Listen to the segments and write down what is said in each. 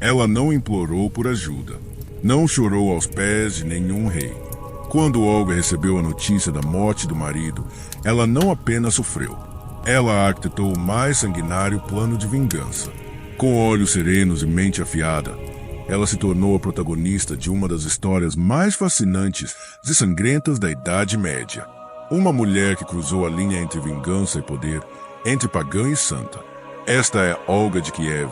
Ela não implorou por ajuda. Não chorou aos pés de nenhum rei. Quando Olga recebeu a notícia da morte do marido, ela não apenas sofreu. Ela arquitetou o mais sanguinário plano de vingança. Com olhos serenos e mente afiada, ela se tornou a protagonista de uma das histórias mais fascinantes e sangrentas da Idade Média. Uma mulher que cruzou a linha entre vingança e poder, entre pagã e santa. Esta é Olga de Kiev,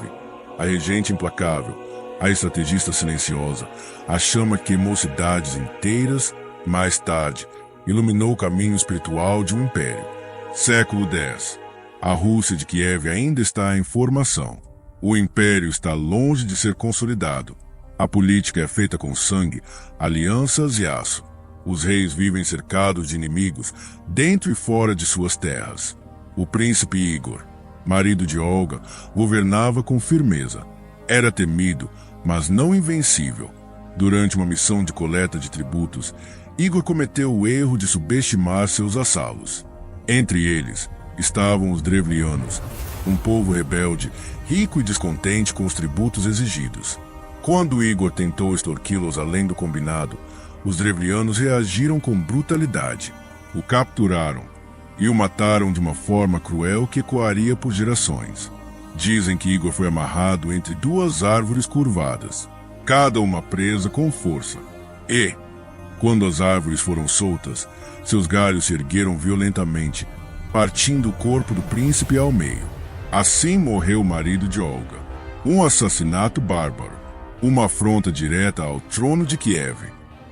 a regente implacável, a estrategista silenciosa, a chama que queimou cidades inteiras, mais tarde, iluminou o caminho espiritual de um império. Século X. A Rússia de Kiev ainda está em formação. O império está longe de ser consolidado. A política é feita com sangue, alianças e aço. Os reis vivem cercados de inimigos, dentro e fora de suas terras. O príncipe Igor, marido de Olga, governava com firmeza. Era temido, mas não invencível. Durante uma missão de coleta de tributos, Igor cometeu o erro de subestimar seus vassalos. Entre eles estavam os Drevlianos, um povo rebelde, rico e descontente com os tributos exigidos. Quando Igor tentou extorquí-los além do combinado, os Drevlianos reagiram com brutalidade. O capturaram e o mataram de uma forma cruel que ecoaria por gerações. Dizem que Igor foi amarrado entre duas árvores curvadas, cada uma presa com força. E, quando as árvores foram soltas, seus galhos se ergueram violentamente, partindo o corpo do príncipe ao meio. Assim morreu o marido de Olga. Um assassinato bárbaro, uma afronta direta ao trono de Kiev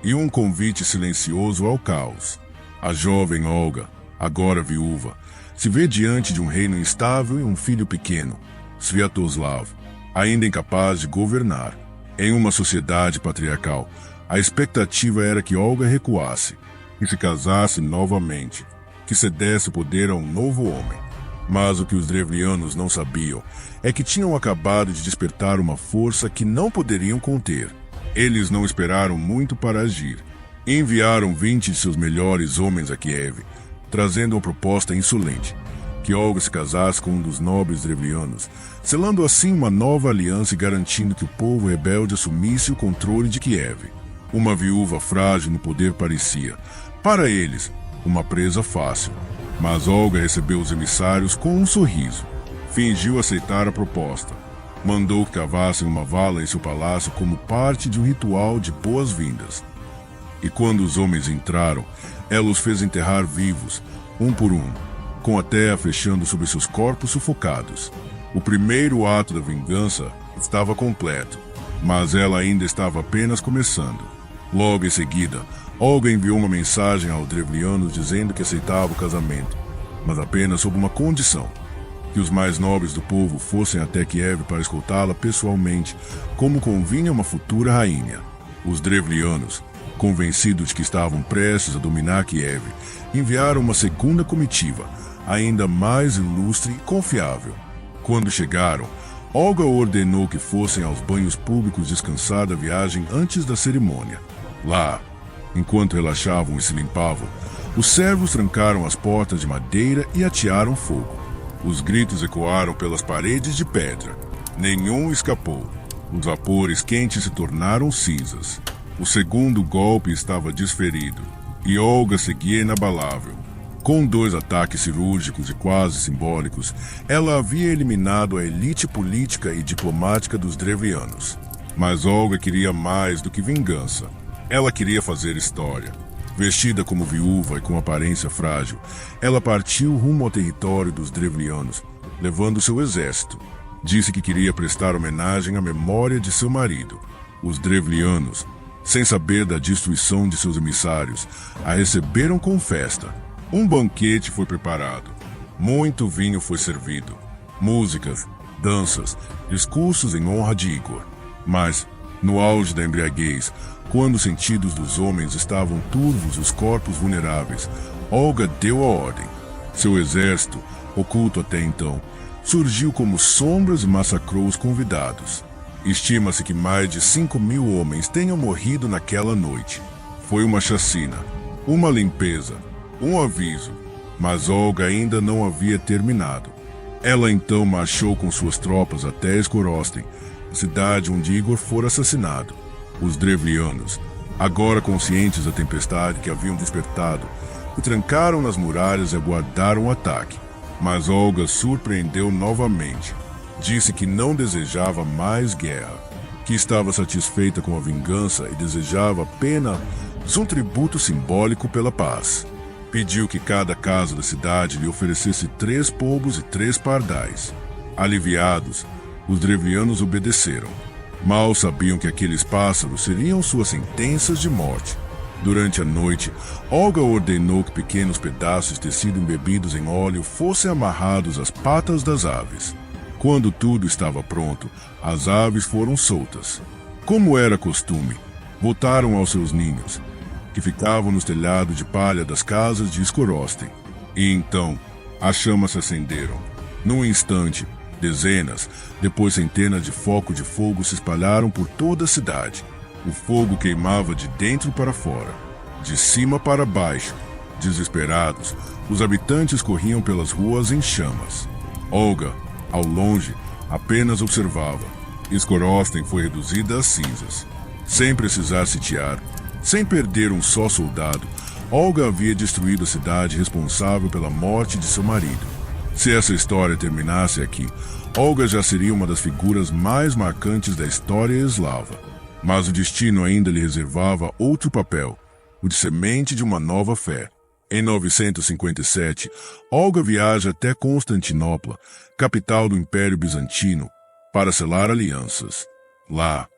e um convite silencioso ao caos. A jovem Olga, agora viúva, se vê diante de um reino instável e um filho pequeno, Sviatoslav, ainda incapaz de governar. Em uma sociedade patriarcal, a expectativa era que Olga recuasse, que se casasse novamente, que cedesse o poder a um novo homem. Mas o que os Drevlianos não sabiam é que tinham acabado de despertar uma força que não poderiam conter. Eles não esperaram muito para agir. Enviaram 20 de seus melhores homens a Kiev, trazendo uma proposta insolente: que Olga se casasse com um dos nobres Drevlianos, selando assim uma nova aliança e garantindo que o povo rebelde assumisse o controle de Kiev. Uma viúva frágil no poder parecia, para eles, uma presa fácil. Mas Olga recebeu os emissários com um sorriso. Fingiu aceitar a proposta. Mandou que cavassem uma vala em seu palácio como parte de um ritual de boas-vindas. E quando os homens entraram, ela os fez enterrar vivos, um por um, com a terra fechando sobre seus corpos sufocados. O primeiro ato da vingança estava completo, mas ela ainda estava apenas começando. Logo em seguida, Olga enviou uma mensagem aos Drevlianos dizendo que aceitava o casamento, mas apenas sob uma condição: que os mais nobres do povo fossem até Kiev para escoltá-la pessoalmente, como convinha uma futura rainha. Os Drevlianos, convencidos de que estavam prestes a dominar Kiev, enviaram uma segunda comitiva, ainda mais ilustre e confiável. Quando chegaram, Olga ordenou que fossem aos banhos públicos descansar da viagem antes da cerimônia. Lá, enquanto relaxavam e se limpavam, os servos trancaram as portas de madeira e atearam fogo. Os gritos ecoaram pelas paredes de pedra. Nenhum escapou. Os vapores quentes se tornaram cinzas. O segundo golpe estava desferido, e Olga seguia inabalável. Com 2 ataques cirúrgicos e quase simbólicos, ela havia eliminado a elite política e diplomática dos Drevlianos. Mas Olga queria mais do que vingança. Ela queria fazer história. Vestida como viúva e com aparência frágil, ela partiu rumo ao território dos Drevlianos, levando seu exército. Disse que queria prestar homenagem à memória de seu marido. Os Drevlianos, sem saber da destruição de seus emissários, a receberam com festa. Um banquete foi preparado. Muito vinho foi servido. Músicas, danças, discursos em honra de Igor. Mas, no auge da embriaguez, quando os sentidos dos homens estavam turvos e os corpos vulneráveis, Olga deu a ordem. Seu exército, oculto até então, surgiu como sombras e massacrou os convidados. Estima-se que mais de 5.000 homens tenham morrido naquela noite. Foi uma chacina, uma limpeza, um aviso, mas Olga ainda não havia terminado. Ela então marchou com suas tropas até Skorosten, a cidade onde Igor fora assassinado. Os Drevlianos, agora conscientes da tempestade que haviam despertado, se trancaram nas muralhas e aguardaram o ataque. Mas Olga surpreendeu novamente. Disse que não desejava mais guerra, que estava satisfeita com a vingança e desejava apenas um tributo simbólico pela paz. Pediu que cada casa da cidade lhe oferecesse 3 pombos e 3 pardais. Aliviados, os Drevlianos obedeceram. Mal sabiam que aqueles pássaros seriam suas sentenças de morte. Durante a noite, Olga ordenou que pequenos pedaços de tecido embebidos em óleo fossem amarrados às patas das aves. Quando tudo estava pronto, as aves foram soltas. Como era costume, voltaram aos seus ninhos, que ficavam nos telhados de palha das casas de Skorosten. E então, as chamas se acenderam. Num instante, dezenas, depois centenas de focos de fogo se espalharam por toda a cidade. O fogo queimava de dentro para fora, de cima para baixo. Desesperados, os habitantes corriam pelas ruas em chamas. Olga, ao longe, apenas observava. Skorosten foi reduzida a cinzas. Sem precisar sitiar, sem perder um só soldado, Olga havia destruído a cidade responsável pela morte de seu marido. Se essa história terminasse aqui, Olga já seria uma das figuras mais marcantes da história eslava. Mas o destino ainda lhe reservava outro papel, o de semente de uma nova fé. Em 957, Olga viaja até Constantinopla, capital do Império Bizantino, para selar alianças. Lá,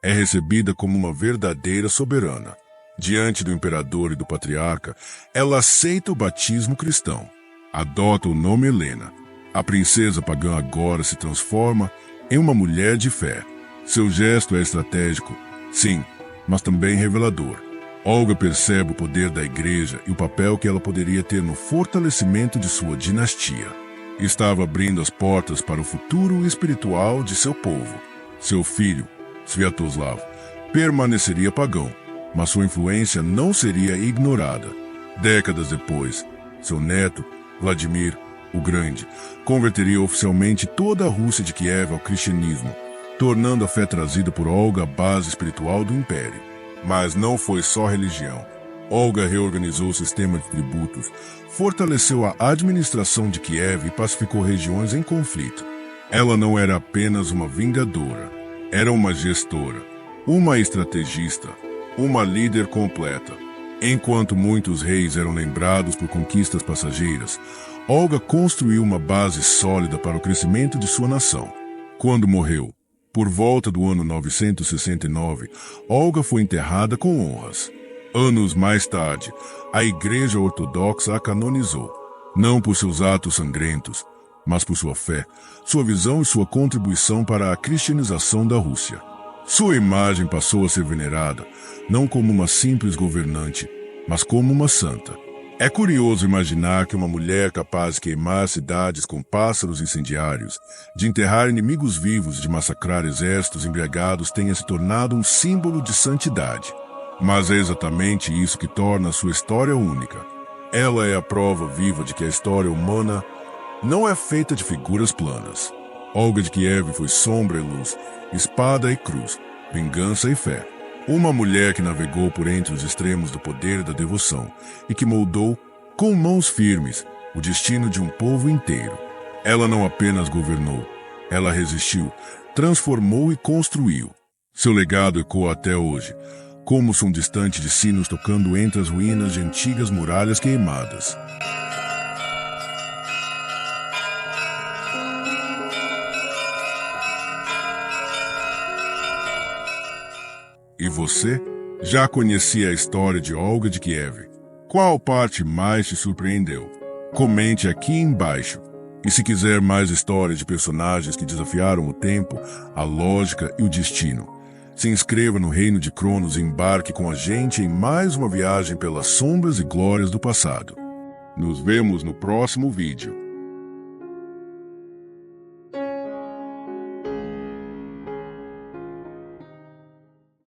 é recebida como uma verdadeira soberana. Diante do imperador e do patriarca, ela aceita o batismo cristão. Adota o nome Helena. A princesa pagã agora se transforma em uma mulher de fé. Seu gesto é estratégico, sim, mas também revelador. Olga percebe o poder da igreja e o papel que ela poderia ter no fortalecimento de sua dinastia. Estava abrindo as portas para o futuro espiritual de seu povo. Seu filho, Sviatoslav, permaneceria pagão, mas sua influência não seria ignorada. Décadas depois, seu neto, Vladimir, o Grande, converteria oficialmente toda a Rússia de Kiev ao cristianismo, tornando a fé trazida por Olga a base espiritual do império. Mas não foi só religião. Olga reorganizou o sistema de tributos, fortaleceu a administração de Kiev e pacificou regiões em conflito. Ela não era apenas uma vingadora, era uma gestora, uma estrategista, uma líder completa. Enquanto muitos reis eram lembrados por conquistas passageiras, Olga construiu uma base sólida para o crescimento de sua nação. Quando morreu, por volta do ano 969, Olga foi enterrada com honras. Anos mais tarde, a Igreja Ortodoxa a canonizou, não por seus atos sangrentos, mas por sua fé, sua visão e sua contribuição para a cristianização da Rússia. Sua imagem passou a ser venerada, não como uma simples governante, mas como uma santa. É curioso imaginar que uma mulher capaz de queimar cidades com pássaros incendiários, de enterrar inimigos vivos, de massacrar exércitos embriagados tenha se tornado um símbolo de santidade. Mas é exatamente isso que torna a sua história única. Ela é a prova viva de que a história humana não é feita de figuras planas. Olga de Kiev foi sombra e luz, espada e cruz, vingança e fé. Uma mulher que navegou por entre os extremos do poder e da devoção e que moldou, com mãos firmes, o destino de um povo inteiro. Ela não apenas governou, ela resistiu, transformou e construiu. Seu legado ecoa até hoje, como som distante de sinos tocando entre as ruínas de antigas muralhas queimadas. E você? Já conhecia a história de Olga de Kiev? Qual parte mais te surpreendeu? Comente aqui embaixo. E se quiser mais histórias de personagens que desafiaram o tempo, a lógica e o destino, se inscreva no Reino de Cronos e embarque com a gente em mais uma viagem pelas sombras e glórias do passado. Nos vemos no próximo vídeo.